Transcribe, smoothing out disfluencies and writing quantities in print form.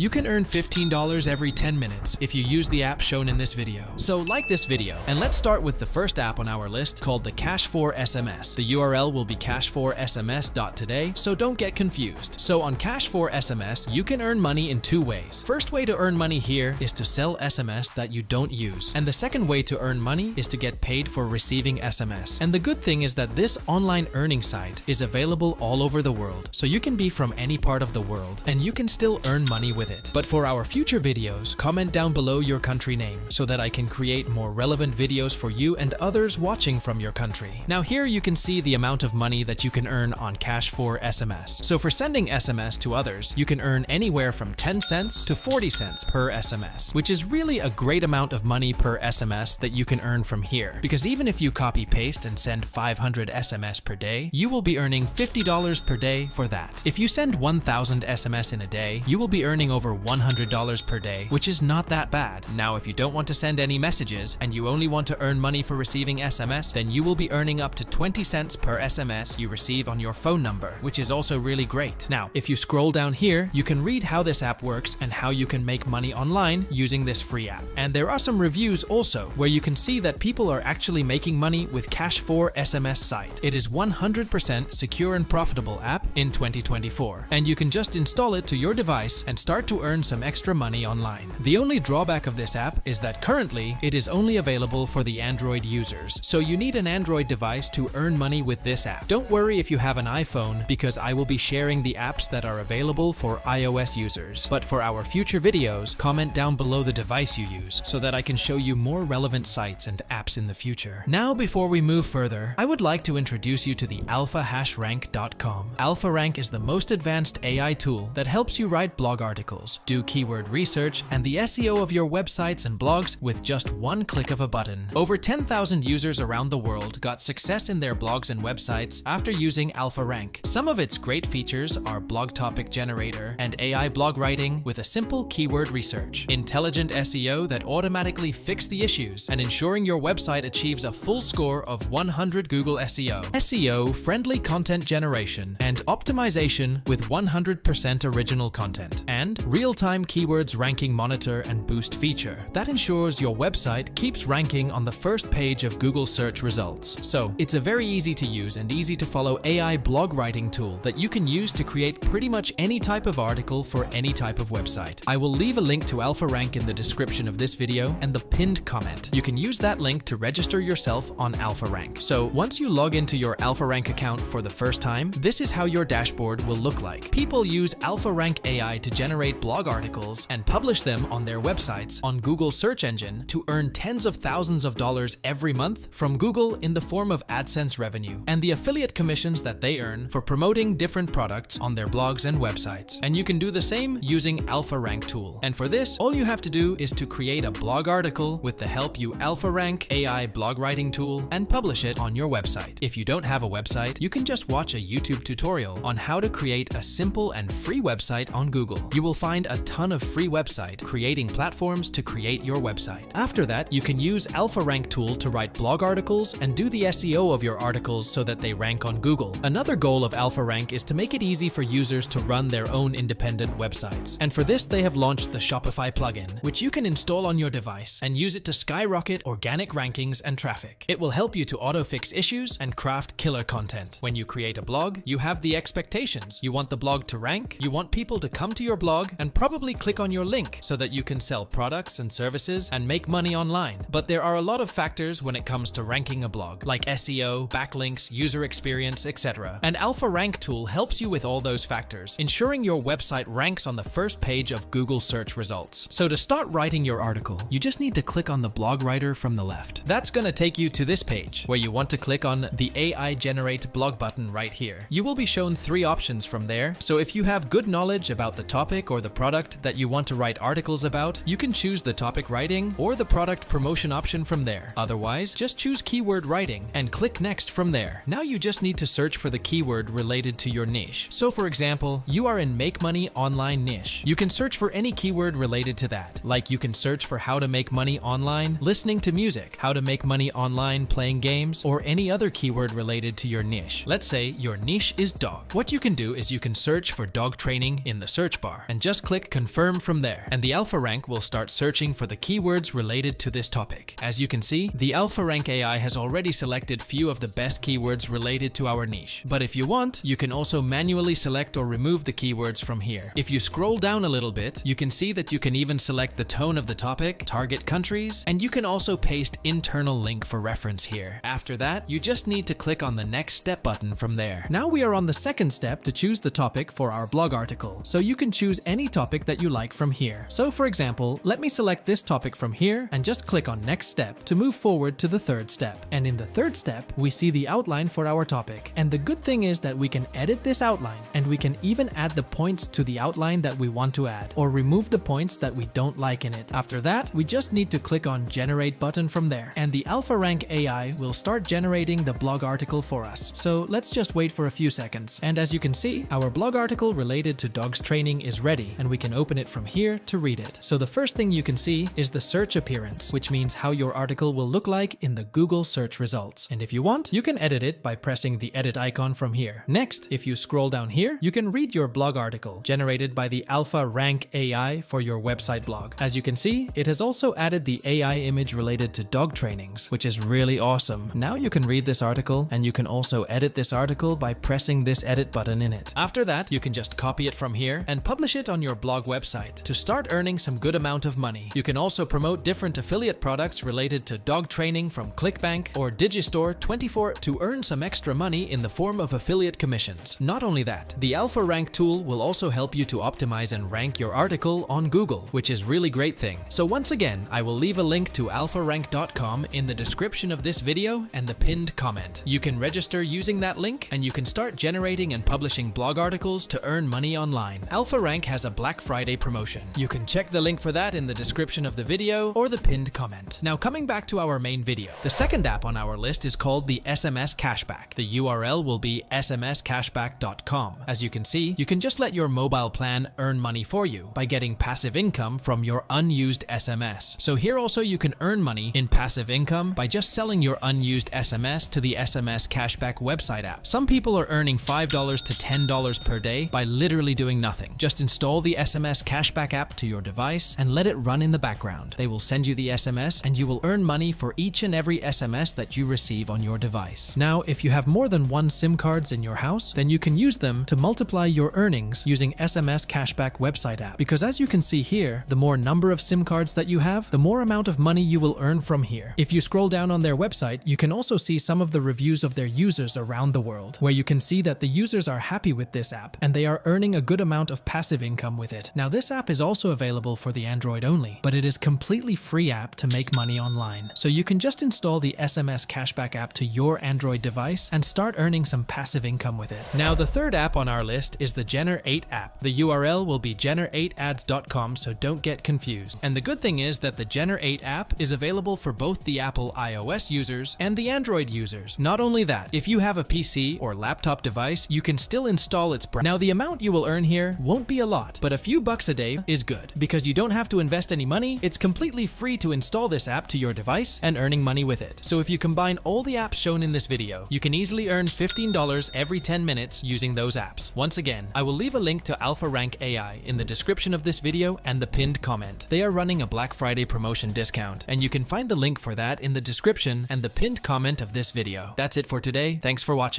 You can earn $15 every 10 minutes if you use the app shown in this video. So like this video, and let's start with the first app on our list called the Cash4 SMS. The URL will be cash4sms.today, so don't get confused. So on Cash4 SMS, you can earn money in two ways. First way to earn money here is to sell SMS that you don't use. And the second way to earn money is to get paid for receiving SMS. And the good thing is that this online earning site is available all over the world. So you can be from any part of the world and you can still earn money with it. But for our future videos, comment down below your country name so that I can create more relevant videos for you and others watching from your country. Now here you can see the amount of money that you can earn on Cash4 SMS. So for sending SMS to others, you can earn anywhere from 10 cents to 40 cents per SMS, which is really a great amount of money per SMS that you can earn from here. Because even if you copy paste and send 500 SMS per day, you will be earning $50 per day for that. If you send 1,000 SMS in a day, you will be earning over $100 per day, which is not that bad. Now, if you don't want to send any messages and you only want to earn money for receiving SMS, then you will be earning up to 20 cents per SMS you receive on your phone number, which is also really great. Now, if you scroll down here, you can read how this app works and how you can make money online using this free app. And there are some reviews also where you can see that people are actually making money with Cash4 SMS site. It is 100% secure and profitable app in 2024, and you can just install it to your device and start to earn some extra money online. The only drawback of this app is that currently it is only available for the Android users, so you need an Android device to earn money with this app. Don't worry if you have an iPhone, because I will be sharing the apps that are available for iOS users. But for our future videos, comment down below the device you use so that I can show you more relevant sites and apps in the future. Now, before we move further, I would like to introduce you to the AlphaRank.com. AlphaRank is the most advanced AI tool that helps you write blog articles, do keyword research, and the SEO of your websites and blogs with just one click of a button. Over 10,000 users around the world got success in their blogs and websites after using AlphaRank. Some of its great features are blog topic generator and AI blog writing with a simple keyword research, intelligent SEO that automatically fix the issues, and ensuring your website achieves a full score of 100 Google SEO, friendly content generation, and optimization with 100% original content, and real-time keywords ranking monitor and boost feature that ensures your website keeps ranking on the first page of Google search results. So it's a very easy to use and easy to follow AI blog writing tool that you can use to create pretty much any type of article for any type of website. I will leave a link to AlphaRank in the description of this video and the pinned comment. You can use that link to register yourself on AlphaRank. So once you log into your AlphaRank account for the first time, this is how your dashboard will look like. People use AlphaRank AI to generate blog articles and publish them on their websites on Google search engine to earn tens of thousands of dollars every month from Google in the form of AdSense revenue and the affiliate commissions that they earn for promoting different products on their blogs and websites. And you can do the same using AlphaRank tool. And for this, all you have to do is to create a blog article with the help you AlphaRank AI blog writing tool and publish it on your website. If you don't have a website, you can just watch a YouTube tutorial on how to create a simple and free website on Google. You will find a ton of free website creating platforms to create your website. After that, you can use AlphaRank tool to write blog articles and do the SEO of your articles so that they rank on Google. Another goal of AlphaRank is to make it easy for users to run their own independent websites. And for this, they have launched the Shopify plugin, which you can install on your device and use it to skyrocket organic rankings and traffic. It will help you to auto-fix issues and craft killer content. When you create a blog, you have the expectations. You want the blog to rank, you want people to come to your blog and probably click on your link so that you can sell products and services and make money online. But there are a lot of factors when it comes to ranking a blog, like SEO, backlinks, user experience, etc. And AlphaRank tool helps you with all those factors, ensuring your website ranks on the first page of Google search results. So to start writing your article, you just need to click on the blog writer from the left. That's going to take you to this page where you want to click on the AI Generate blog button right here. You will be shown 3 options from there. So if you have good knowledge about the topic or the product that you want to write articles about, you can choose the topic writing or the product promotion option from there. Otherwise, just choose keyword writing and click next from there. Now you just need to search for the keyword related to your niche. So for example, you are in make money online niche. You can search for any keyword related to that. Like you can search for how to make money online listening to music, how to make money online playing games, or any other keyword related to your niche. Let's say your niche is dog. What you can do is you can search for dog training in the search bar and just just click confirm from there, and the AlphaRank will start searching for the keywords related to this topic. As you can see, the AlphaRank AI has already selected few of the best keywords related to our niche. But if you want, you can also manually select or remove the keywords from here. If you scroll down a little bit, you can see that you can even select the tone of the topic, target countries, and you can also paste internal link for reference here. After that, you just need to click on the next step button from there. Now we are on the second step to choose the topic for our blog article. So you can choose any topic that you like from here. So for example, let me select this topic from here and just click on next step to move forward to the third step. And in the third step, we see the outline for our topic. And the good thing is that we can edit this outline, and we can even add the points to the outline that we want to add, or remove the points that we don't like in it. After that, we just need to click on generate button from there, and the AlphaRank AI will start generating the blog article for us. So let's just wait for a few seconds. And as you can see, our blog article related to dogs training is ready, and we can open it from here to read it. So the first thing you can see is the search appearance, which means how your article will look like in the Google search results. And if you want, you can edit it by pressing the edit icon from here. Next, if you scroll down here, you can read your blog article generated by the AlphaRank AI for your website blog. As you can see, it has also added the AI image related to dog trainings, which is really awesome. Now you can read this article, and you can also edit this article by pressing this edit button in it. After that, you can just copy it from here and publish it on your blog website to start earning some good amount of money. You can also promote different affiliate products related to dog training from ClickBank or Digistore24 to earn some extra money in the form of affiliate commissions. Not only that, the AlphaRank tool will also help you to optimize and rank your article on Google, which is really great thing. So once again, I will leave a link to alpharank.com in the description of this video and the pinned comment. You can register using that link, and you can start generating and publishing blog articles to earn money online. AlphaRank has a Black Friday promotion. You can check the link for that in the description of the video or the pinned comment. Now coming back to our main video, the second app on our list is called the SMS Cashback. The URL will be smscashback.com. As you can see, you can just let your mobile plan earn money for you by getting passive income from your unused SMS. So here also you can earn money in passive income by just selling your unused SMS to the SMS Cashback website app. Some people are earning $5 to $10 per day by literally doing nothing. Just install the SMS Cashback app to your device and let it run in the background. They will send you the SMS, and you will earn money for each and every SMS that you receive on your device. Now, if you have more than one SIM cards in your house, then you can use them to multiply your earnings using SMS Cashback website app. Because as you can see here, the more number of SIM cards that you have, the more amount of money you will earn from here. If you scroll down on their website, you can also see some of the reviews of their users around the world, where you can see that the users are happy with this app and they are earning a good amount of passive income with it. Now this app is also available for the Android only, but it is completely free app to make money online. So you can just install the SMS Cashback app to your Android device and start earning some passive income with it. Now the third app on our list is the Gener8 app. The URL will be gener8ads.com, so don't get confused. And the good thing is that the Gener8 app is available for both the Apple iOS users and the Android users. Not only that, if you have a PC or laptop device, you can still install its browser. Now the amount you will earn here won't be a lot, but a few bucks a day is good because you don't have to invest any money. It's completely free to install this app to your device and earning money with it. So if you combine all the apps shown in this video, you can easily earn $15 every 10 minutes using those apps. Once again, I will leave a link to AlphaRank AI in the description of this video and the pinned comment. They are running a Black Friday promotion discount, and you can find the link for that in the description and the pinned comment of this video. That's it for today. Thanks for watching.